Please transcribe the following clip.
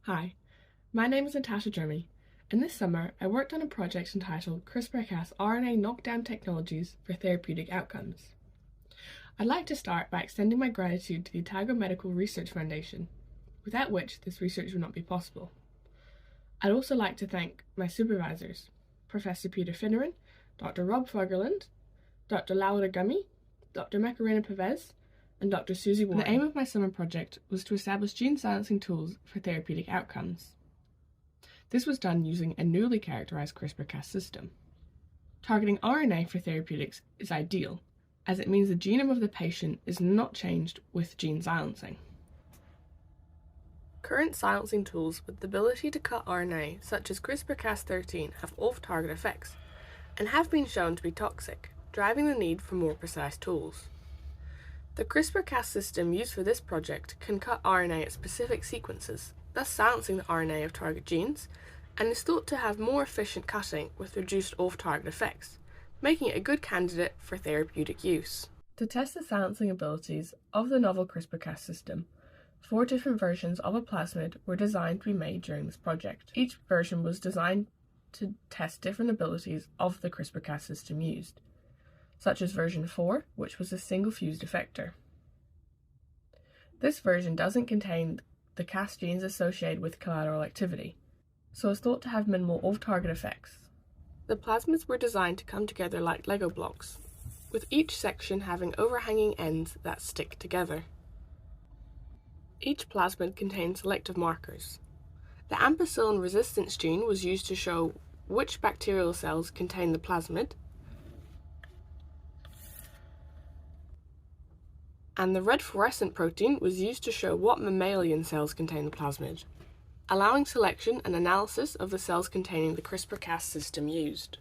Hi, my name is Natasha Drummy, and this summer I worked on a project entitled CRISPR-Cas RNA knockdown technologies for therapeutic outcomes. I'd like to start by extending my gratitude to the Otago Medical Research Foundation, without which this research would not be possible. I'd also like to thank my supervisors, Professor Peter Finneran, Dr. Rob Fagerland, Dr. Laura Gummy, Dr. Macarena Pavez, and Dr. Susie Warren. The aim of my summer project was to establish gene silencing tools for therapeutic outcomes. This was done using a newly characterized CRISPR-Cas system. Targeting RNA for therapeutics is ideal, as it means the genome of the patient is not changed with gene silencing. Current silencing tools with the ability to cut RNA, such as CRISPR-Cas13, have off-target effects, and have been shown to be toxic, driving the need for more precise tools. The CRISPR-Cas system used for this project can cut RNA at specific sequences, thus silencing the RNA of target genes, and is thought to have more efficient cutting with reduced off-target effects, making it a good candidate for therapeutic use. To test the silencing abilities of the novel CRISPR-Cas system, 4 different versions of a plasmid were designed to be made during this project. Each version was designed to test different abilities of the CRISPR-Cas system used, such as version 4, which was a single fused effector. This version doesn't contain the Cas genes associated with collateral activity, so is thought to have minimal off-target effects. The plasmids were designed to come together like Lego blocks, with each section having overhanging ends that stick together. Each plasmid contained selective markers. The ampicillin resistance gene was used to show which bacterial cells contain the plasmid, and the red fluorescent protein was used to show what mammalian cells contain the plasmid, allowing selection and analysis of the cells containing the CRISPR-Cas system used.